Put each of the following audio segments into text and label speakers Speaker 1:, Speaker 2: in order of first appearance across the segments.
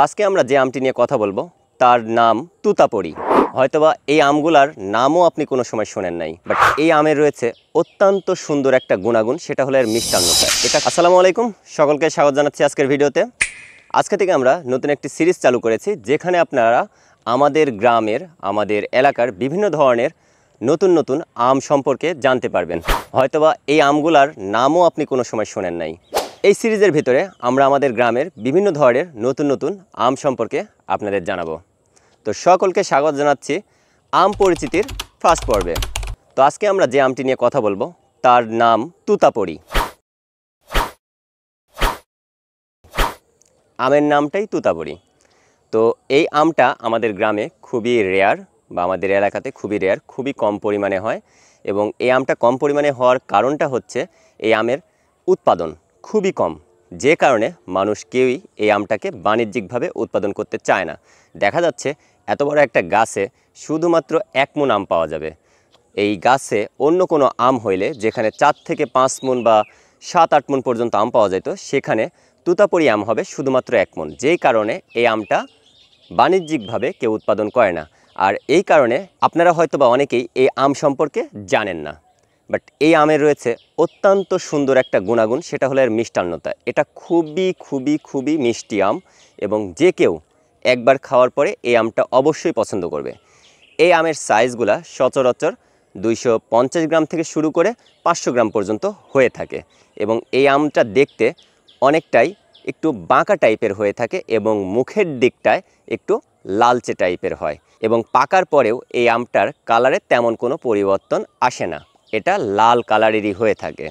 Speaker 1: আজকে আমরা যে আমটি নিয়ে কথা বলবো তার নাম তুতাপড়ি। হয়তোবা এই আমগুলার নামও আপনি কোনো সময় শোনেন নাই, বাট এই আমের রয়েছে অত্যন্ত সুন্দর একটা গুণাগুণ, সেটা হলো এর মিষ্টান্নতা। আসসালামু আলাইকুম, সকলকে স্বাগত জানাচ্ছি আজকের ভিডিওতে। আজকে থেকে আমরা নতুন একটি সিরিজ চালু করেছি, যেখানে আপনারা আমাদের গ্রামের, আমাদের এলাকার বিভিন্ন ধরনের নতুন নতুন আম সম্পর্কে জানতে পারবেন। হয়তোবা এই আমগুলার নামও আপনি কোনো সময় শোনেন নাই। এই সিরিজের ভিতরে আমরা আমাদের গ্রামের বিভিন্ন ধরনের নতুন নতুন আম সম্পর্কে আপনাদের জানাবো। তো সকলকে স্বাগত জানাচ্ছি আম পরিচিতির ফার্স্ট পর্বে। তো আজকে আমরা যে আমটি নিয়ে কথা বলবো তার নাম তুতাপড়ি। আমের নামটাই তুতাপড়ি। তো এই আমটা আমাদের গ্রামে খুবই রেয়ার, বা আমাদের এলাকাতে খুবই রেয়ার, খুবই কম পরিমাণে হয়। এবং এই আমটা কম পরিমাণে হওয়ার কারণটা হচ্ছে এই আমের উৎপাদন খুবই কম, যে কারণে মানুষ কেউই এই আমটাকে বাণিজ্যিকভাবে উৎপাদন করতে চায় না। দেখা যাচ্ছে এত বড় একটা গাছে শুধুমাত্র 1 মণ আম পাওয়া যাবে। এই গাছে অন্য কোনো আম হইলে যেখানে 4 থেকে 5 মণ বা 7-8 মণ পর্যন্ত আম পাওয়া যেত, সেখানে তুতাপড়ি আম হবে শুধুমাত্র 1 মণ, যেই কারণে এই আমটা বাণিজ্যিকভাবে কেউ উৎপাদন করে না। আর এই কারণে আপনারা হয়তোবা অনেকেই এই আম সম্পর্কে জানেন না, বাট এই আমের রয়েছে অত্যন্ত সুন্দর একটা গুণাগুণ, সেটা হলো এর মিষ্টান্নতা। এটা খুবই খুবই খুবই মিষ্টি আম, এবং যে কেউ একবার খাওয়ার পরে এই আমটা অবশ্যই পছন্দ করবে। এই আমের সাইজগুলা সচরাচর 250 গ্রাম থেকে শুরু করে 500 গ্রাম পর্যন্ত হয়ে থাকে, এবং এই আমটা দেখতে অনেকটাই একটু বাঁকা টাইপের হয়ে থাকে, এবং মুখের দিকটায় একটু লালচে টাইপের হয়, এবং পাকার পরেও এই আমটার কালারে তেমন কোনো পরিবর্তন আসে না, এটা লাল কালারেরই হয়ে থাকে।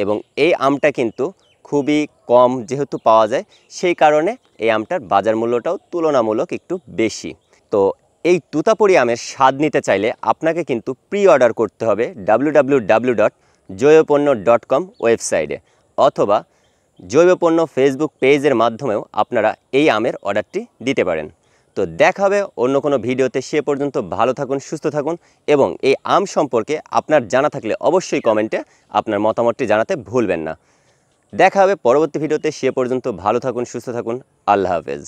Speaker 1: এবং এই আমটা কিন্তু খুবই কম যেহেতু পাওয়া যায়, সেই কারণে এই আমটার বাজার মূল্যটাও তুলনামূলক একটু বেশি। তো এই তুতাপড়ি আমের স্বাদ নিতে চাইলে আপনাকে কিন্তু প্রি অর্ডার করতে হবে www.joyoponna.com ওয়েবসাইটে, অথবা জৈবপণ্য ফেসবুক পেজের মাধ্যমেও আপনারা এই আমের অর্ডারটি দিতে পারেন। তো দেখা হবে অন্য কোনো ভিডিওতে। সে পর্যন্ত ভালো থাকুন, সুস্থ থাকুন, এবং এই আম সম্পর্কে আপনার জানা থাকলে অবশ্যই কমেন্টে আপনার মতামতটি জানাতে ভুলবেন না। দেখা হবে পরবর্তী ভিডিওতে। সে পর্যন্ত ভালো থাকুন, সুস্থ থাকুন। আল্লাহ হাফেজ।